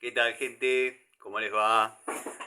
¿Qué tal, gente? ¿Cómo les va?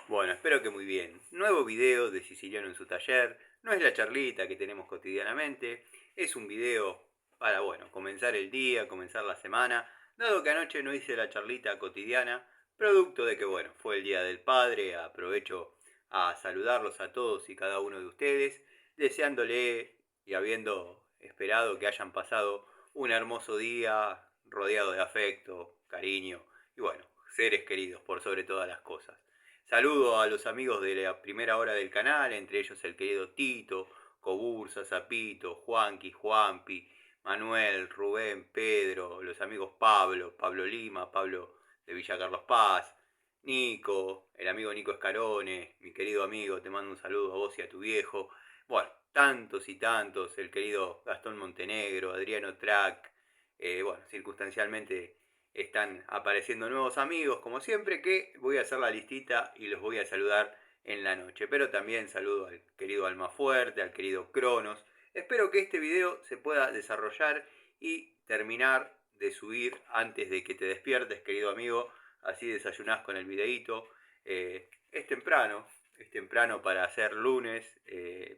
Bueno, espero que muy bien. Nuevo video de Siciliano en su taller. No es la charlita que tenemos cotidianamente. Es un video para, bueno, comenzar el día, comenzar la semana. Dado que anoche no hice la charlita cotidiana, producto de que, bueno, fue el Día del Padre, aprovecho a saludarlos a todos y cada uno de ustedes, deseándole y habiendo esperado que hayan pasado un hermoso día rodeado de afecto, cariño y bueno, seres queridos por sobre todas las cosas. Saludo a los amigos de la primera hora del canal, entre ellos el querido Tito, Cobursa, Zapito, Juanqui, Juanpi, Manuel, Rubén, Pedro, los amigos Pablo, Pablo Lima, Pablo de Villa Carlos Paz, Nico, el amigo Nico Escarone, mi querido amigo, te mando un saludo a vos y a tu viejo. Bueno, tantos y tantos, el querido Gastón Montenegro, Adriano Trac, bueno, circunstancialmente están apareciendo nuevos amigos, como siempre, que voy a hacer la listita y los voy a saludar en la noche. Pero también saludo al querido Almafuerte, al querido Cronos. Espero que este video se pueda desarrollar y terminar de subir antes de que te despiertes, querido amigo. Así desayunás con el videíto. Es temprano para hacer lunes.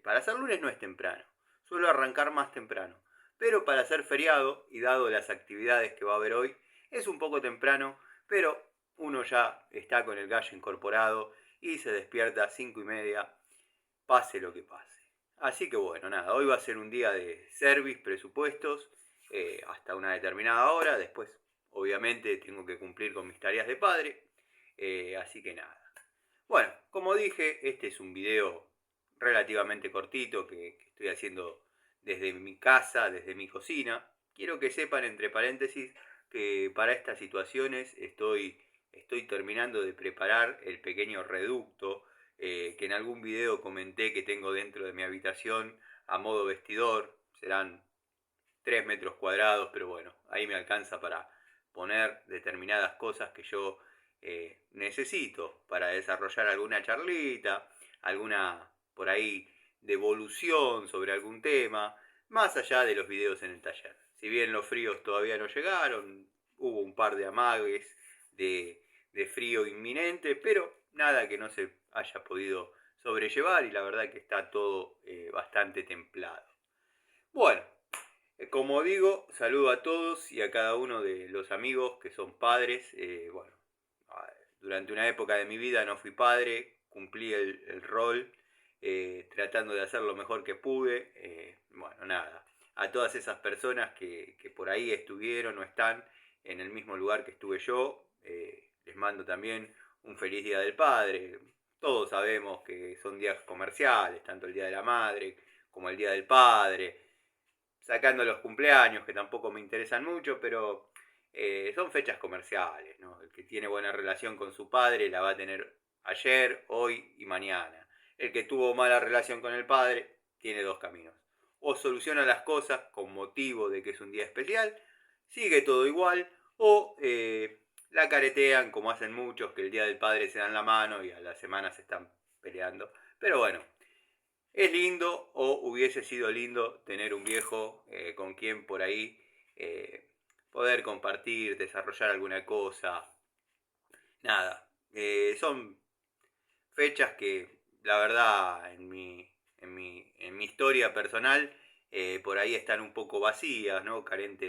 Para hacer lunes no es temprano. Suelo arrancar más temprano. Pero para hacer feriado, y dado las actividades que va a haber hoy, es un poco temprano, pero uno ya está con el gallo incorporado y se despierta a 5:30, pase lo que pase. Así que bueno, nada, hoy va a ser un día de service, presupuestos, hasta una determinada hora. Después, obviamente, tengo que cumplir con mis tareas de padre. Así que nada. Bueno, como dije, este es un video relativamente cortito que estoy haciendo desde mi casa, desde mi cocina. Quiero que sepan, entre paréntesis, que para estas situaciones estoy terminando de preparar el pequeño reducto que en algún video comenté que tengo dentro de mi habitación a modo vestidor. Serán 3 metros cuadrados, pero bueno, ahí me alcanza para poner determinadas cosas que yo necesito para desarrollar alguna charlita, alguna por ahí devolución sobre algún tema, más allá de los videos en el taller. Si bien los fríos todavía no llegaron, hubo un par de amagues de frío inminente, pero nada que no se haya podido sobrellevar y la verdad que está todo bastante templado. Bueno, como digo, saludo a todos y a cada uno de los amigos que son padres. Bueno, durante una época de mi vida no fui padre, cumplí el rol tratando de hacer lo mejor que pude. Bueno, nada, a todas esas personas que por ahí estuvieron o están en el mismo lugar que estuve yo, les mando también un feliz Día del Padre. Todos sabemos que son días comerciales, tanto el Día de la Madre como el Día del Padre, sacando los cumpleaños, que tampoco me interesan mucho, pero son fechas comerciales, ¿no? El que tiene buena relación con su padre la va a tener ayer, hoy y mañana. El que tuvo mala relación con el padre tiene dos caminos. O soluciona las cosas con motivo de que es un día especial, sigue todo igual, o la caretean como hacen muchos, que el día del padre se dan la mano y a la semana se están peleando. Pero bueno, es lindo, o hubiese sido lindo tener un viejo con quien por ahí poder compartir, desarrollar alguna cosa. Nada, son fechas que la verdad en mi historia personal por ahí están un poco vacías, ¿no? Carente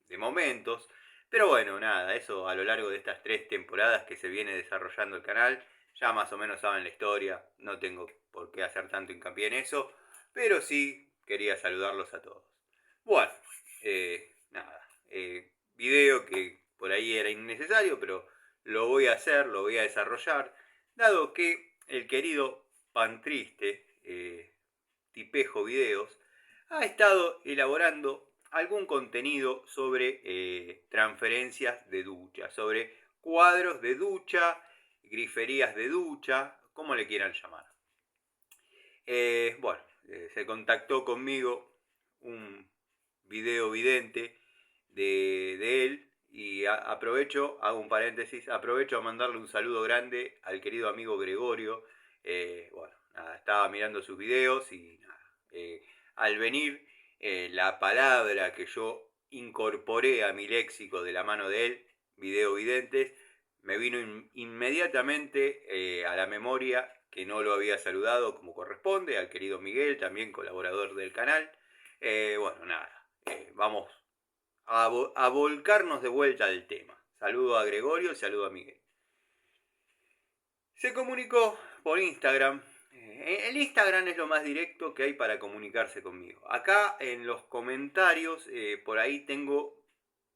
de momentos. Pero bueno, nada, eso a lo largo de estas 3 temporadas que se viene desarrollando el canal, ya más o menos saben la historia, no tengo por qué hacer tanto hincapié en eso, pero sí quería saludarlos a todos. Bueno, nada, video que por ahí era innecesario, pero lo voy a hacer, lo voy a desarrollar, dado que el querido Pan Triste, Tipejo Videos, ha estado elaborando algún contenido sobre transferencias de ducha, sobre cuadros de ducha, griferías de ducha, como le quieran llamar. Bueno, se contactó conmigo un video vidente de él y aprovecho, hago un paréntesis, aprovecho a mandarle un saludo grande al querido amigo Gregorio. Bueno, nada, estaba mirando sus videos y nada, al venir la palabra que yo incorporé a mi léxico de la mano de él, video videntes, me vino inmediatamente a la memoria que no lo había saludado como corresponde, al querido Miguel, también colaborador del canal. Bueno, nada, vamos a volcarnos de vuelta al tema. Saludo a Gregorio, saludo a Miguel. Se comunicó por Instagram. El Instagram es lo más directo que hay para comunicarse conmigo. Acá en los comentarios, por ahí tengo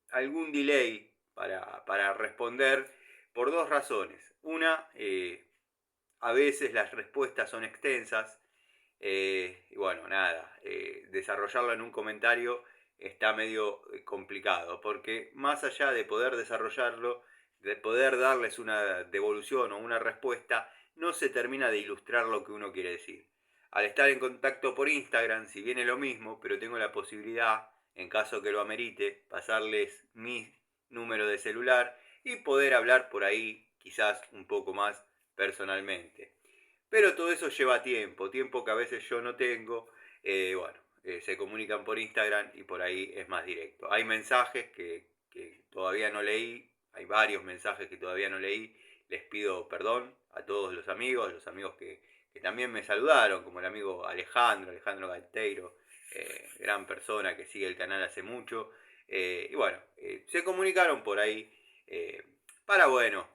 algún delay para responder por dos razones. Una, a veces las respuestas son extensas. Y bueno, nada, desarrollarlo en un comentario está medio complicado, porque más allá de poder desarrollarlo, de poder darles una devolución o una respuesta, no se termina de ilustrar lo que uno quiere decir. Al estar en contacto por Instagram, si bien es lo mismo, pero tengo la posibilidad, en caso que lo amerite, pasarles mi número de celular y poder hablar por ahí quizás un poco más personalmente. Pero todo eso lleva tiempo que a veces yo no tengo. Se comunican por Instagram y por ahí es más directo. Hay mensajes que todavía no leí, hay varios mensajes que todavía no leí. Les pido perdón a todos los amigos que también me saludaron, como el amigo Alejandro Gaiteiro, gran persona que sigue el canal hace mucho. Se comunicaron por ahí para,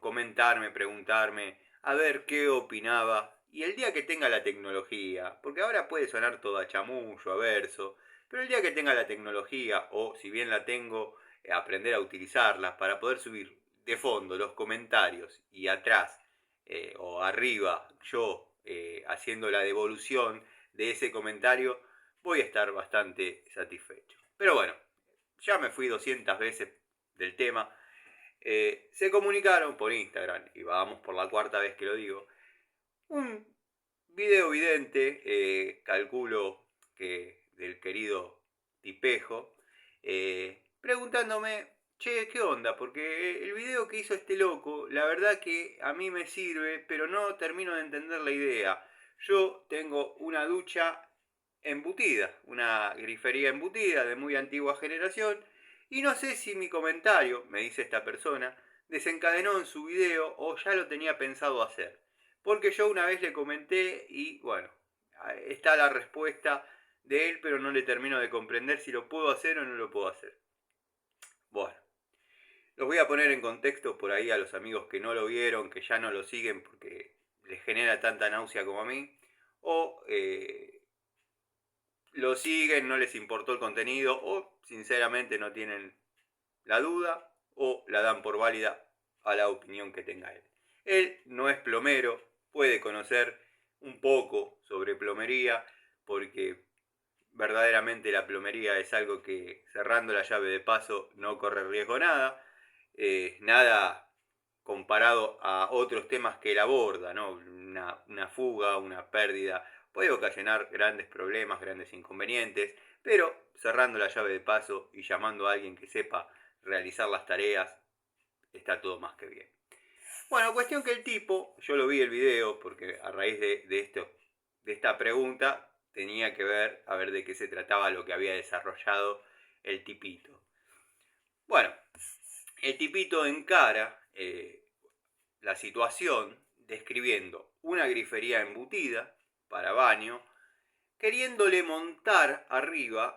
comentarme, preguntarme, a ver qué opinaba. Y el día que tenga la tecnología, porque ahora puede sonar todo a chamullo, a verso, pero el día que tenga la tecnología, o si bien la tengo, aprender a utilizarla para poder subir de fondo los comentarios y atrás o arriba yo haciendo la devolución de ese comentario, voy a estar bastante satisfecho. Pero bueno, ya me fui 200 veces del tema. Se comunicaron por Instagram, y vamos por la cuarta vez que lo digo, un video vidente, calculo que del querido Tipejo, preguntándome, che, ¿qué onda? Porque el video que hizo este loco, la verdad que a mí me sirve, pero no termino de entender la idea. Yo tengo una ducha embutida, una grifería embutida de muy antigua generación, y no sé si mi comentario, me dice esta persona, desencadenó en su video o ya lo tenía pensado hacer. Porque yo una vez le comenté y bueno, está la respuesta de él, pero no le termino de comprender si lo puedo hacer o no lo puedo hacer. Bueno, los voy a poner en contexto por ahí a los amigos que no lo vieron, que ya no lo siguen porque les genera tanta náusea como a mí, o lo siguen, no les importó el contenido, o sinceramente no tienen la duda, o la dan por válida a la opinión que tenga él. Él no es plomero, puede conocer un poco sobre plomería, porque verdaderamente la plomería es algo que cerrando la llave de paso no corre riesgo nada, nada comparado a otros temas que él aborda, ¿no? Una fuga, una pérdida, puede ocasionar grandes problemas, grandes inconvenientes, pero cerrando la llave de paso y llamando a alguien que sepa realizar las tareas, está todo más que bien. Bueno, cuestión que el tipo, yo lo vi el video porque a raíz de esta pregunta tenía que ver a ver de qué se trataba lo que había desarrollado el tipito. Bueno, el tipito encara la situación describiendo una grifería embutida para baño, queriéndole montar arriba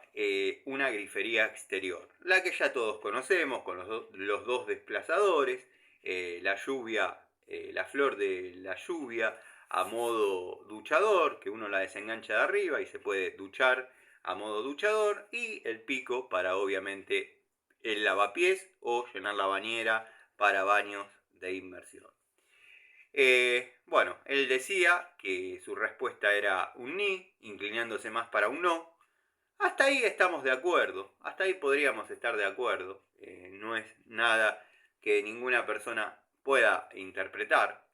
una grifería exterior, la que ya todos conocemos con los dos desplazadores, la lluvia, la flor de la lluvia a modo duchador, que uno la desengancha de arriba y se puede duchar a modo duchador, y el pico para obviamente el lavapiés o llenar la bañera para baños de inmersión. Él decía que su respuesta era un ni, inclinándose más para un no. Hasta ahí estamos de acuerdo, hasta ahí podríamos estar de acuerdo. No es nada que ninguna persona pueda interpretar.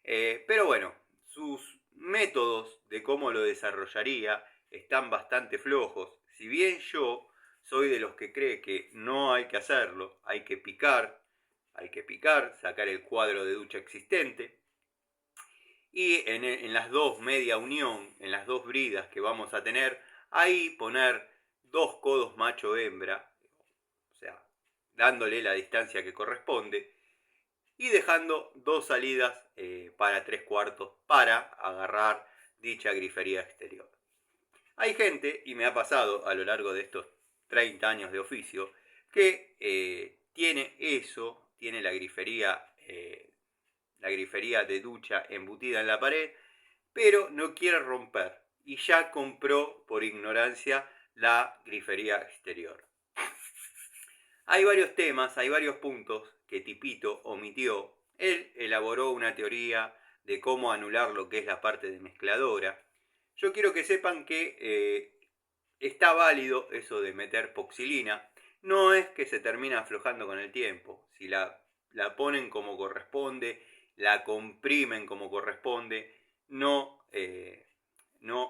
Pero bueno, sus métodos de cómo lo desarrollaría están bastante flojos. Si bien yo soy de los que cree que no hay que hacerlo, hay que picar, sacar el cuadro de ducha existente, y en las dos media unión, en las dos bridas que vamos a tener, ahí poner 2 codos macho hembra, o sea, dándole la distancia que corresponde, y dejando 2 salidas para 3/4 para agarrar dicha grifería exterior. Hay gente, y me ha pasado a lo largo de estos 30 años de oficio, que tiene eso, tiene la grifería de ducha embutida en la pared, pero no quiere romper y ya compró por ignorancia la grifería exterior. Hay varios temas, hay varios puntos que Tipito omitió. Él elaboró una teoría de cómo anular lo que es la parte de mezcladora. Yo quiero que sepan que está válido eso de meter poxilina. No es que se termina aflojando con el tiempo. Si la ponen como corresponde, la comprimen como corresponde, no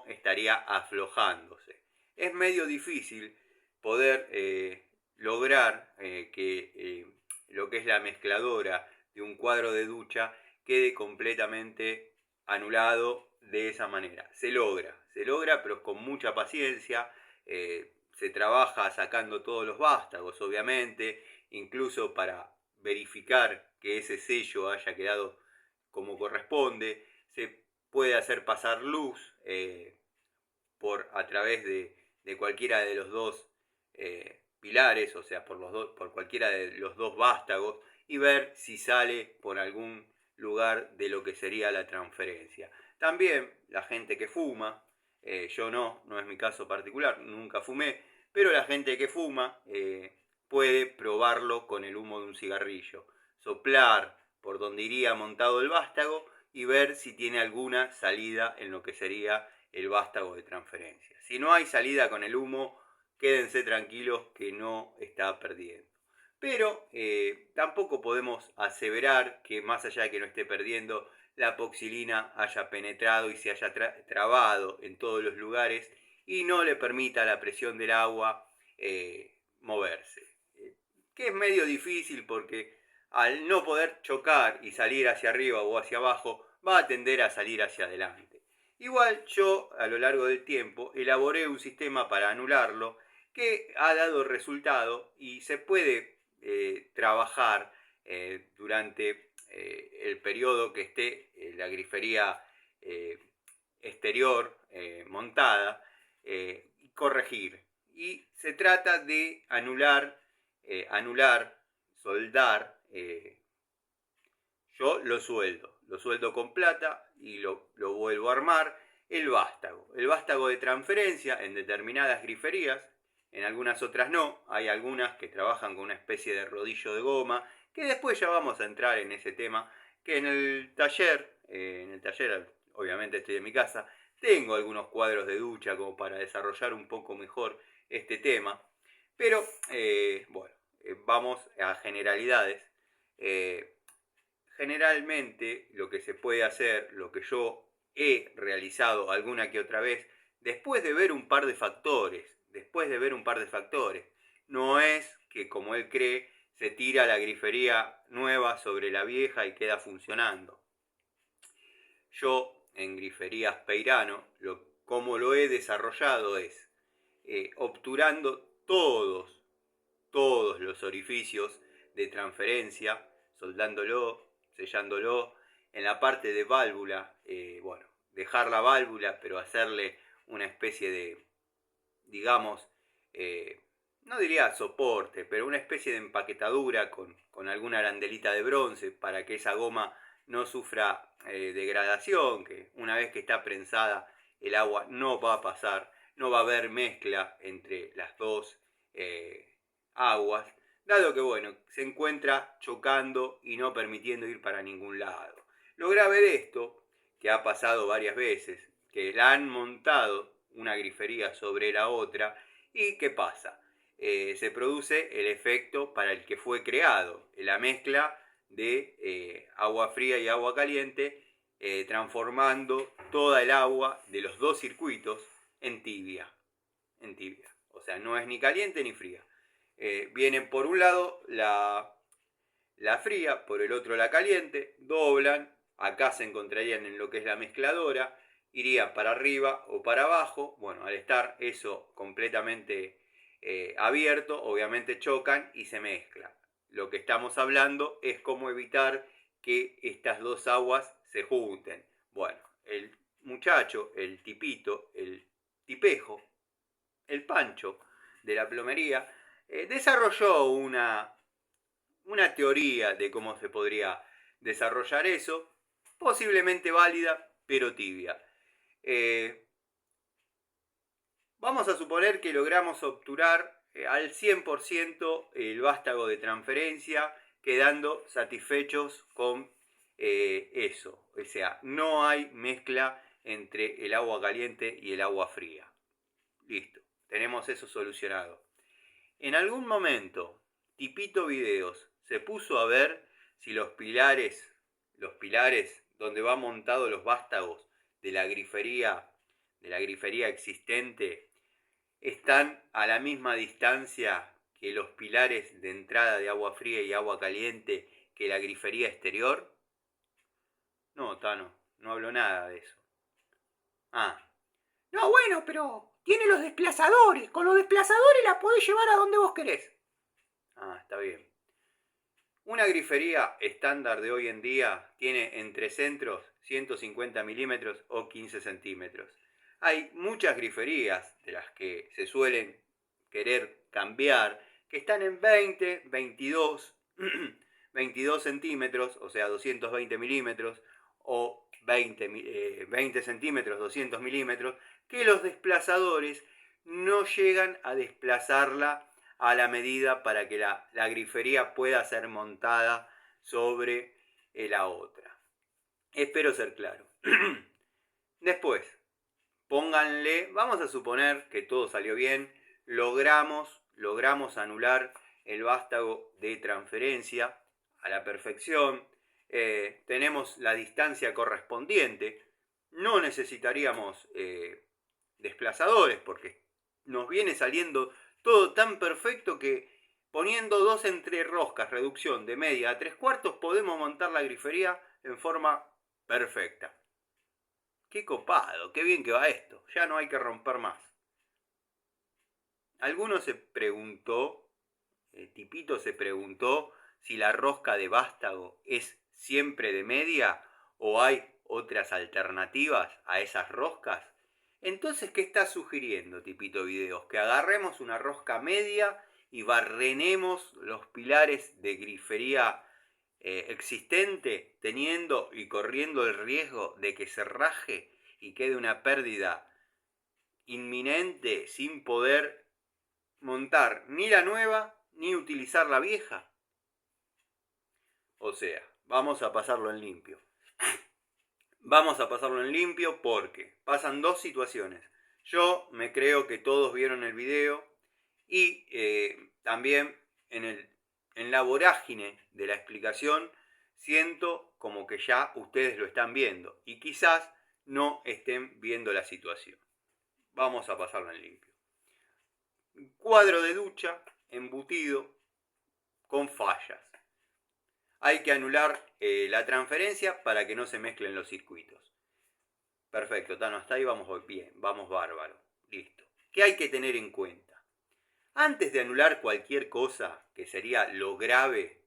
estaría aflojándose. Es medio difícil poder lograr que lo que es la mezcladora de un cuadro de ducha quede completamente anulado de esa manera. Se logra, pero con mucha paciencia. Se trabaja sacando todos los vástagos, obviamente, incluso para verificar que ese sello haya quedado como corresponde. Se puede hacer pasar luz a través de cualquiera de los dos pilares, o sea, por cualquiera de los dos vástagos, y ver si sale por algún lugar de lo que sería la transferencia. También la gente que fuma, yo no es mi caso particular, nunca fumé, pero la gente que fuma puede probarlo con el humo de un cigarrillo, soplar por donde iría montado el vástago y ver si tiene alguna salida en lo que sería el vástago de transferencia. Si no hay salida con el humo, quédense tranquilos que no está perdiendo. Pero tampoco podemos aseverar que más allá de que no esté perdiendo, la poxilina haya penetrado y se haya trabado en todos los lugares y no le permita a la presión del agua moverse. Que es medio difícil porque al no poder chocar y salir hacia arriba o hacia abajo, va a tender a salir hacia adelante. Igual yo, a lo largo del tiempo, elaboré un sistema para anularlo que ha dado resultado y se puede trabajar durante el periodo que esté la grifería exterior montada y corregir. Y se trata de anular, soldar. Yo lo sueldo con plata y lo vuelvo a armar. El vástago de transferencia en determinadas griferías, en algunas otras no. Hay algunas que trabajan con una especie de rodillo de goma, que después ya vamos a entrar en ese tema, que en el taller, obviamente estoy en mi casa, tengo algunos cuadros de ducha como para desarrollar un poco mejor este tema. Pero, vamos a generalidades. Generalmente lo que se puede hacer, lo que yo he realizado alguna que otra vez, después de ver un par de factores, no es que como él cree, se tira la grifería nueva sobre la vieja y queda funcionando. Yo en griferías Peirano, como lo he desarrollado es obturando todos los orificios de transferencia, soldándolo, sellándolo. En la parte de válvula, dejar la válvula, pero hacerle una especie de, digamos, no diría soporte, pero una especie de empaquetadura con alguna arandelita de bronce para que esa goma no sufra degradación, que una vez que está prensada el agua no va a pasar, no va a haber mezcla entre las dos aguas, dado que se encuentra chocando y no permitiendo ir para ningún lado. Lo grave de esto, que ha pasado varias veces, que la han montado una grifería sobre la otra, y ¿qué pasa? Se produce el efecto para el que fue creado, la mezcla de agua fría y agua caliente, transformando toda el agua de los dos circuitos en tibia. O sea, no es ni caliente ni fría. Viene por un lado la fría, por el otro la caliente, doblan, acá se encontrarían en lo que es la mezcladora, iría para arriba o para abajo. Al estar eso completamente abierto, obviamente chocan y se mezclan. Lo que estamos hablando es cómo evitar que estas dos aguas se junten. Bueno, el muchacho, el tipito, el tipejo, el Pancho de la plomería, desarrolló una teoría de cómo se podría desarrollar eso, posiblemente válida, pero tibia. Vamos a suponer que logramos obturar al 100% el vástago de transferencia, quedando satisfechos con eso. O sea, no hay mezcla entre el agua caliente y el agua fría. Listo, tenemos eso solucionado. En algún momento, Tipito Videos se puso a ver si los pilares donde va montado los vástagos de la grifería existente están a la misma distancia que los pilares de entrada de agua fría y agua caliente que la grifería exterior. No, Tano, no hablo nada de eso. No, bueno, pero tiene los desplazadores. Con los desplazadores la podés llevar a donde vos querés. Está bien. Una grifería estándar de hoy en día tiene entre centros 150 milímetros o 15 centímetros. Hay muchas griferías de las que se suelen querer cambiar que están en 20, 22, 22 centímetros, o sea 220 milímetros, o 20 centímetros, 200 milímetros, que los desplazadores no llegan a desplazarla a la medida para que la grifería pueda ser montada sobre la otra. Espero ser claro. Después, pónganle, vamos a suponer que todo salió bien, logramos anular el vástago de transferencia a la perfección, tenemos la distancia correspondiente, no necesitaríamos desplazadores porque nos viene saliendo todo tan perfecto que poniendo dos entrerroscas, reducción de media a 3/4, podemos montar la grifería en forma perfecta. ¡Qué copado! ¡Qué bien que va esto! Ya no hay que romper más. Alguno se preguntó, Tipito se preguntó, si la rosca de vástago es siempre de media o hay otras alternativas a esas roscas. Entonces, ¿qué está sugiriendo Tipito Videos? Que agarremos una rosca media y barrenemos los pilares de grifería existente, teniendo y corriendo el riesgo de que se raje y quede una pérdida inminente sin poder montar ni la nueva ni utilizar la vieja. O sea, vamos a pasarlo en limpio. Vamos a pasarlo en limpio porque pasan dos situaciones. Yo me creo que todos vieron el video y también en la vorágine de la explicación siento como que ya ustedes lo están viendo y quizás no estén viendo la situación. Vamos a pasarlo en limpio. Cuadro de ducha embutido con fallas. Hay que anular la transferencia para que no se mezclen los circuitos. Perfecto, Tano, hasta ahí vamos bien, vamos bárbaro. Listo. ¿Qué hay que tener en cuenta? Antes de anular cualquier cosa, que sería lo grave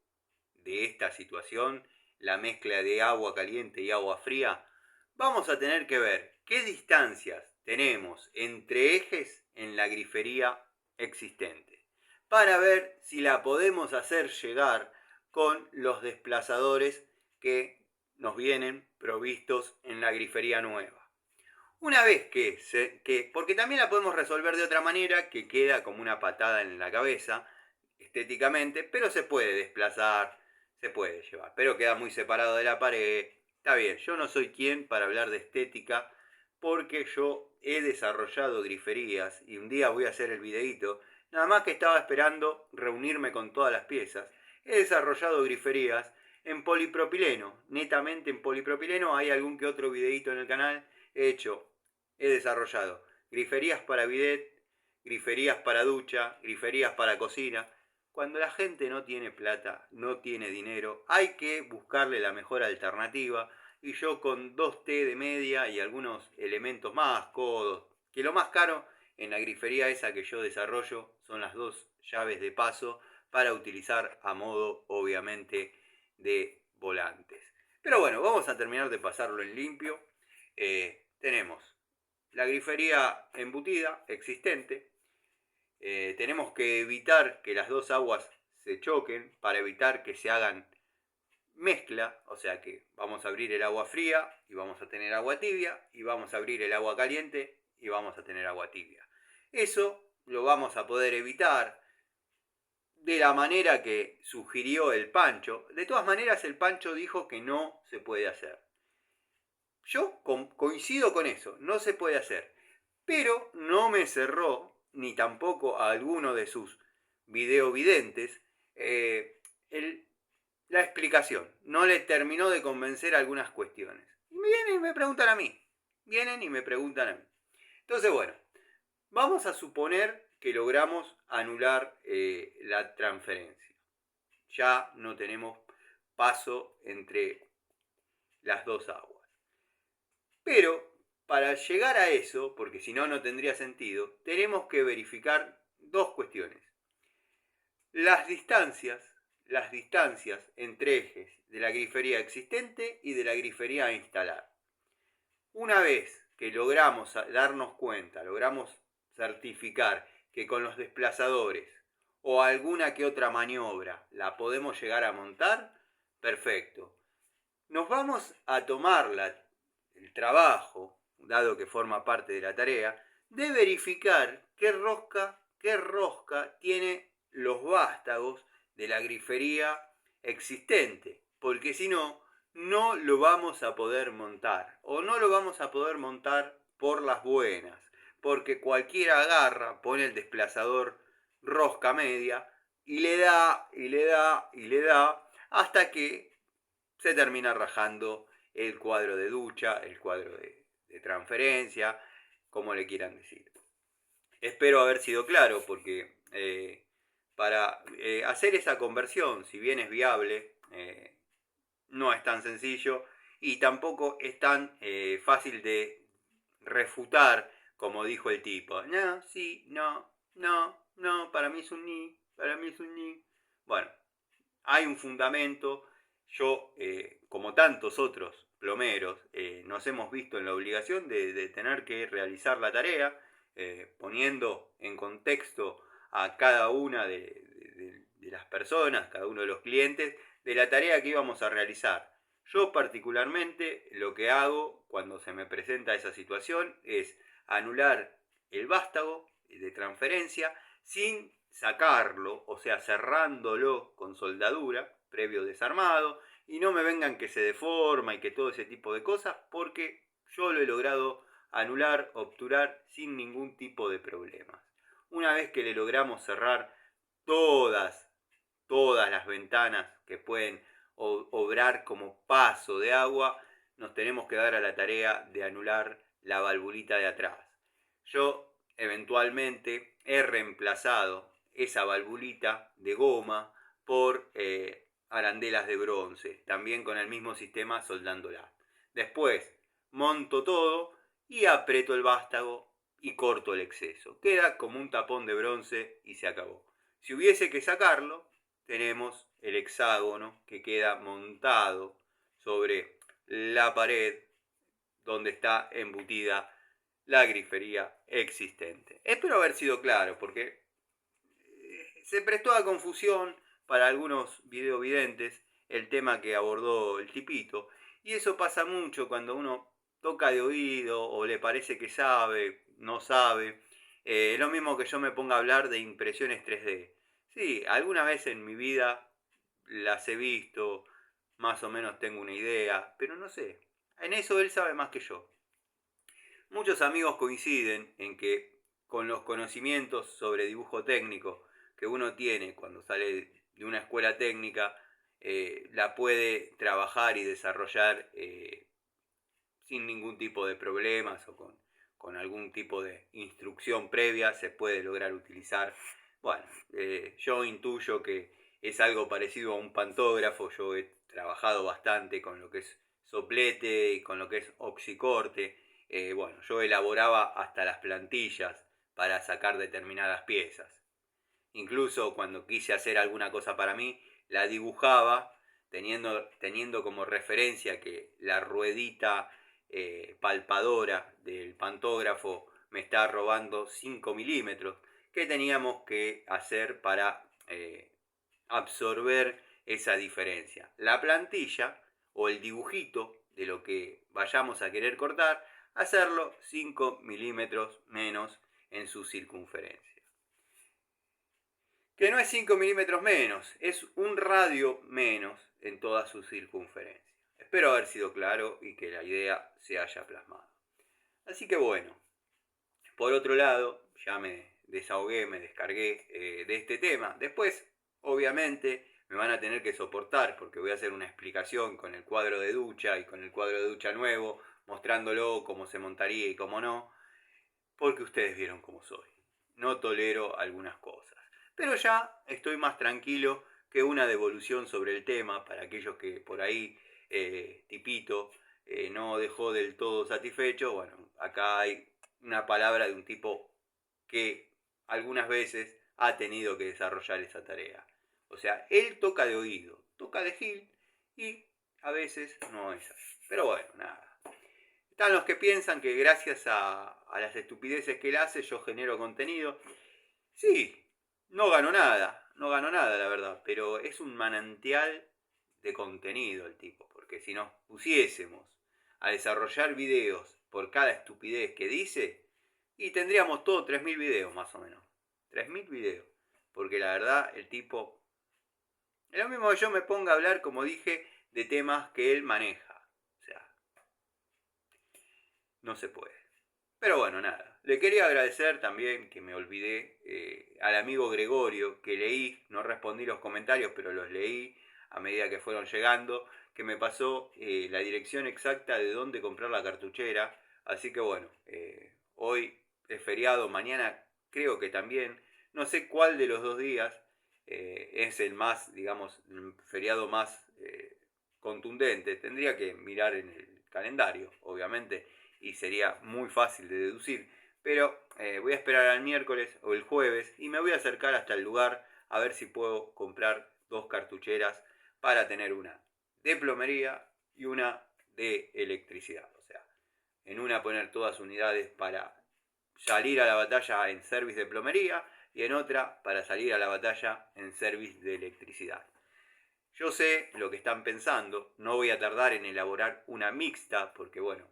de esta situación, la mezcla de agua caliente y agua fría, vamos a tener que ver qué distancias tenemos entre ejes en la grifería existente, para ver si la podemos hacer llegar con los desplazadores que nos vienen provistos en la grifería nueva. Una vez porque también la podemos resolver de otra manera, que queda como una patada en la cabeza, estéticamente, pero se puede desplazar, se puede llevar, pero queda muy separado de la pared. Está bien, yo no soy quien para hablar de estética, porque yo he desarrollado griferías, y un día voy a hacer el videíto, nada más que estaba esperando reunirme con todas las piezas. He desarrollado griferías en polipropileno, netamente en polipropileno. Hay algún que otro videíto en el canal. He desarrollado griferías para bidet, griferías para ducha, griferías para cocina. Cuando la gente no tiene plata, no tiene dinero, hay que buscarle la mejor alternativa. Y yo con 2T de media y algunos elementos más, codos, que lo más caro en la grifería esa que yo desarrollo son las 2 llaves de paso para utilizar a modo, obviamente, de volantes. Pero bueno, vamos a terminar de pasarlo en limpio. Tenemos la grifería embutida existente. Tenemos que evitar que las dos aguas se choquen para evitar que se hagan mezcla, o sea que vamos a abrir el agua fría y vamos a tener agua tibia, y vamos a abrir el agua caliente y vamos a tener agua tibia. Eso lo vamos a poder evitar de la manera que sugirió el Pancho. De todas maneras, el Pancho dijo que no se puede hacer. Yo coincido con eso, no se puede hacer. Pero no me cerró, ni tampoco a alguno de sus videovidentes, la explicación. No le terminó de convencer algunas cuestiones. Y vienen y me preguntan a mí. Vienen y me preguntan a mí. Entonces, bueno, vamos a suponer que logramos anular la transferencia. Ya no tenemos paso entre las dos aguas. Pero para llegar a eso, porque si no, no tendría sentido, tenemos que verificar dos cuestiones. Las distancias entre ejes de la grifería existente y de la grifería a instalar. Una vez que logramos darnos cuenta, logramos certificar que con los desplazadores o alguna que otra maniobra la podemos llegar a montar, perfecto. Nos vamos a tomar el trabajo, dado que forma parte de la tarea, de verificar qué rosca tiene los vástagos de la grifería existente, porque si no, no lo vamos a poder montar, o no lo vamos a poder montar por las buenas, porque cualquiera agarra, pone el desplazador rosca media y le da, y le da, y le da, hasta que se termina rajando el cuadro de ducha, el cuadro de transferencia, como le quieran decir. Espero haber sido claro, porque para hacer esa conversión, si bien es viable, no es tan sencillo y tampoco es tan fácil de refutar como dijo el tipo. No, sí, no, para mí es un ni, para mí es un ni. Bueno, hay un fundamento. Yo, como tantos otros plomeros, nos hemos visto en la obligación de tener que realizar la tarea, poniendo en contexto a cada una de las personas, cada uno de los clientes, de la tarea que íbamos a realizar. Yo particularmente lo que hago cuando se me presenta esa situación es anular el vástago de transferencia sin sacarlo, o sea, cerrándolo con soldadura, previo desarmado, y no me vengan que se deforma y que todo ese tipo de cosas, porque yo lo he logrado anular, obturar sin ningún tipo de problemas. Una vez que le logramos cerrar todas las ventanas que pueden obrar como paso de agua, nos tenemos que dar a la tarea de anular la valvulita de atrás. Yo eventualmente he reemplazado esa valvulita de goma por arandelas de bronce, también con el mismo sistema soldándola. Después monto todo y aprieto el vástago y corto el exceso. Queda como un tapón de bronce y se acabó. Si hubiese que sacarlo, tenemos el hexágono que queda montado sobre la pared donde está embutida la grifería existente. Espero haber sido claro, porque se prestó a confusión para algunos videovidentes el tema que abordó el tipito, y eso pasa mucho cuando uno toca de oído o le parece que sabe, no sabe. Es lo mismo que yo me ponga a hablar de impresiones 3D. Sí, alguna vez en mi vida las he visto, más o menos tengo una idea, pero no sé. En eso él sabe más que yo. Muchos amigos coinciden en que con los conocimientos sobre dibujo técnico que uno tiene cuando sale de una escuela técnica, la puede trabajar y desarrollar sin ningún tipo de problemas o con algún tipo de instrucción previa se puede lograr utilizar. Bueno, yo intuyo que es algo parecido a un pantógrafo. Yo he trabajado bastante con lo que es soplete y con lo que es oxicorte. Bueno, yo elaboraba hasta las plantillas para sacar determinadas piezas. Incluso cuando quise hacer alguna cosa para mí, la dibujaba teniendo como referencia que la ruedita palpadora del pantógrafo me está robando 5 milímetros, ¿qué teníamos que hacer para absorber esa diferencia? La plantilla o el dibujito de lo que vayamos a querer cortar, hacerlo 5 milímetros menos en su circunferencia. Que no es 5 milímetros menos, es un radio menos en toda su circunferencia. Espero haber sido claro y que la idea se haya plasmado. Así que bueno, por otro lado, ya me desahogué, me descargué de este tema. Después, obviamente, me van a tener que soportar porque voy a hacer una explicación con el cuadro de ducha y con el cuadro de ducha nuevo, mostrándolo cómo se montaría y cómo no, porque ustedes vieron cómo soy. No tolero algunas cosas. Pero ya estoy más tranquilo que una devolución sobre el tema para aquellos que por ahí, tipito, no dejó del todo satisfecho. Bueno, acá hay una palabra de un tipo que algunas veces ha tenido que desarrollar esa tarea. O sea, él toca de oído, toca de Gil y a veces no es así. Pero bueno, nada. Están los que piensan que gracias a las estupideces que él hace yo genero contenido. Sí, no gano nada la verdad, pero es un manantial de contenido el tipo, porque si nos pusiésemos a desarrollar videos por cada estupidez que dice, y tendríamos todo 3.000 videos más o menos. 3.000 videos. Porque la verdad, el tipo... Es lo mismo que yo me ponga a hablar, como dije, de temas que él maneja. O sea, no se puede. Pero bueno, nada. Le quería agradecer también, que me olvidé, al amigo Gregorio, que leí, no respondí los comentarios, pero los leí a medida que fueron llegando, que me pasó la dirección exacta de dónde comprar la cartuchera. Así que bueno, hoy es feriado, mañana creo que también, no sé cuál de los 2 días es el más, digamos, el feriado más contundente. Tendría que mirar en el calendario, obviamente, y sería muy fácil de deducir. Pero voy a esperar al miércoles o el jueves y me voy a acercar hasta el lugar a ver si puedo comprar 2 cartucheras para tener una de plomería y una de electricidad. O sea, en una poner todas unidades para salir a la batalla en service de plomería y en otra para salir a la batalla en service de electricidad. Yo sé lo que están pensando, no voy a tardar en elaborar una mixta porque bueno,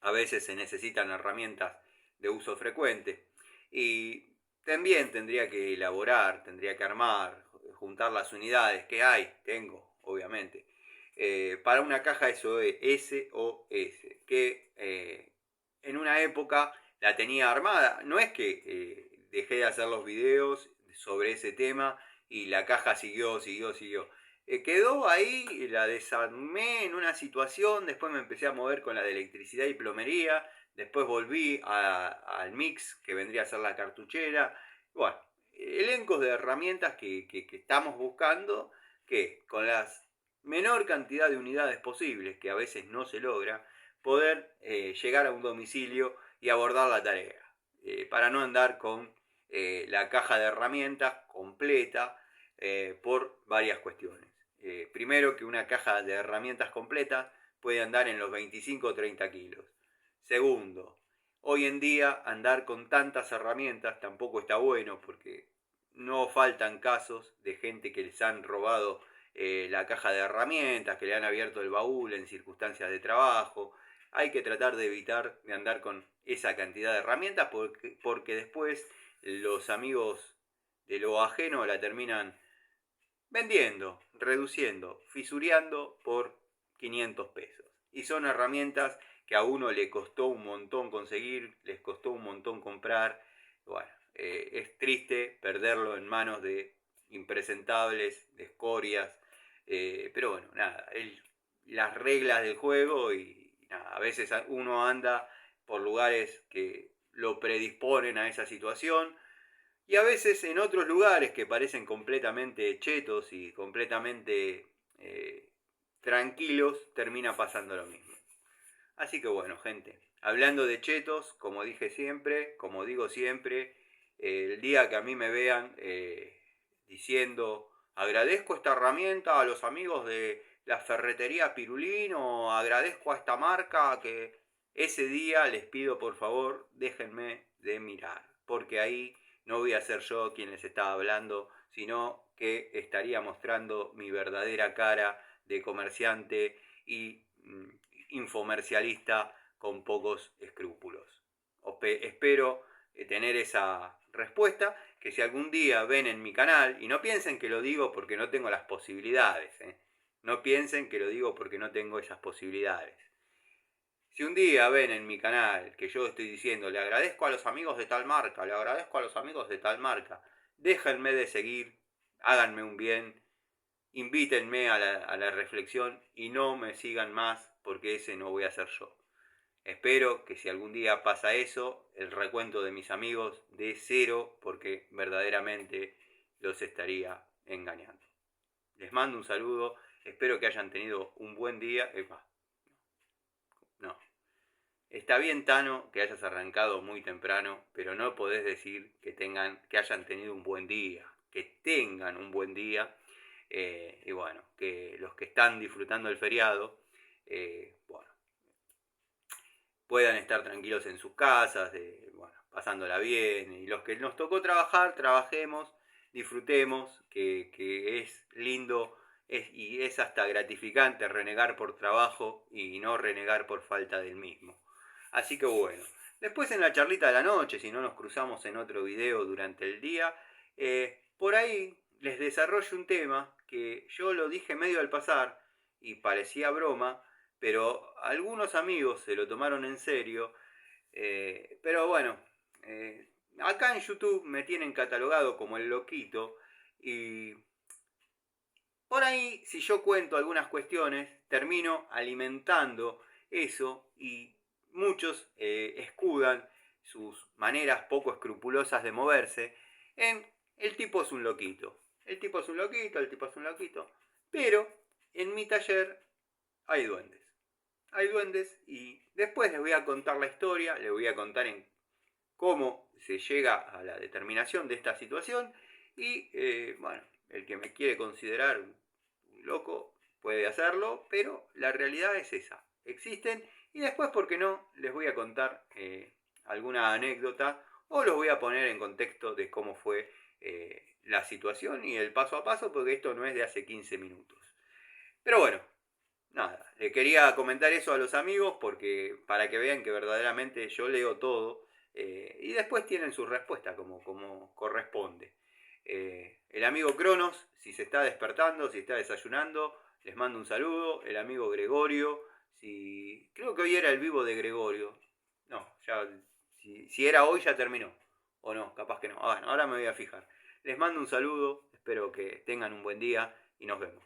a veces se necesitan herramientas de uso frecuente y también tendría que elaborar, tendría que armar, juntar las unidades que hay, tengo obviamente, para una caja SOS, que en una época la tenía armada. No es que dejé de hacer los videos sobre ese tema y la caja siguió. Quedó ahí, la desarmé en una situación, después me empecé a mover con la de electricidad y plomería, después volví al mix que vendría a ser la cartuchera. Bueno, elencos de herramientas que estamos buscando, que con la menor cantidad de unidades posibles, que a veces no se logra, poder llegar a un domicilio y abordar la tarea, para no andar con la caja de herramientas completa por varias cuestiones. Primero, que una caja de herramientas completa puede andar en los 25 o 30 kilos. Segundo, hoy en día andar con tantas herramientas tampoco está bueno, porque no faltan casos de gente que les han robado la caja de herramientas, que le han abierto el baúl en circunstancias de trabajo. Hay que tratar de evitar de andar con esa cantidad de herramientas porque después los amigos de lo ajeno la terminan vendiendo, reduciendo, fisureando por 500 pesos. Y son herramientas que a uno le costó un montón conseguir, les costó un montón comprar. Bueno, es triste perderlo en manos de impresentables, de escorias. Pero bueno, nada, las reglas del juego y nada, a veces uno anda por lugares que lo predisponen a esa situación. Y a veces en otros lugares que parecen completamente chetos y completamente tranquilos, termina pasando lo mismo. Así que bueno, gente, hablando de chetos, como dije siempre, como digo siempre, el día que a mí me vean diciendo agradezco esta herramienta a los amigos de la ferretería Pirulín o agradezco a esta marca que ese día les pido por favor déjenme de mirar, porque ahí no voy a ser yo quien les está hablando, sino que estaría mostrando mi verdadera cara de comerciante y infomercialista con pocos escrúpulos. Espero tener esa respuesta, que si algún día ven en mi canal, y no piensen que lo digo porque no tengo las posibilidades, no piensen que lo digo porque no tengo esas posibilidades. Si un día ven en mi canal que yo estoy diciendo, le agradezco a los amigos de tal marca, le agradezco a los amigos de tal marca, déjenme de seguir, háganme un bien, invítenme a la reflexión y no me sigan más porque ese no voy a ser yo. Espero que si algún día pasa eso, el recuento de mis amigos de 0 porque verdaderamente los estaría engañando. Les mando un saludo, espero que hayan tenido un buen día. No. Está bien, Tano, que hayas arrancado muy temprano, pero no podés decir que hayan tenido un buen día, que tengan un buen día. Y bueno, que los que están disfrutando el feriado, bueno, puedan estar tranquilos en sus casas, bueno, pasándola bien. Y los que nos tocó trabajar, trabajemos, disfrutemos, que es lindo y es hasta gratificante renegar por trabajo y no renegar por falta del mismo. Así que bueno, después en la charlita de la noche, si no nos cruzamos en otro video durante el día, por ahí les desarrollo un tema que yo lo dije medio al pasar y parecía broma, pero algunos amigos se lo tomaron en serio. Pero bueno, acá en YouTube me tienen catalogado como el loquito y por ahí si yo cuento algunas cuestiones termino alimentando eso y muchos escudan sus maneras poco escrupulosas de moverse en el tipo es un loquito. El tipo es un loquito, el tipo es un loquito. Pero en mi taller hay duendes. Hay duendes y después les voy a contar la historia, les voy a contar en cómo se llega a la determinación de esta situación y bueno, el que me quiere considerar un loco puede hacerlo, pero la realidad es esa, existen y después, ¿por qué no?, les voy a contar alguna anécdota o los voy a poner en contexto de cómo fue la situación y el paso a paso, porque esto no es de hace 15 minutos. Pero bueno, nada, le quería comentar eso a los amigos porque para que vean que verdaderamente yo leo todo y después tienen su respuesta como corresponde. El amigo Cronos, si se está despertando, si está desayunando, les mando un saludo. El amigo Gregorio, creo que hoy era el vivo de Gregorio. No, ya si era hoy ya terminó. O no, capaz que no. Bueno, ahora me voy a fijar. Les mando un saludo, espero que tengan un buen día y nos vemos.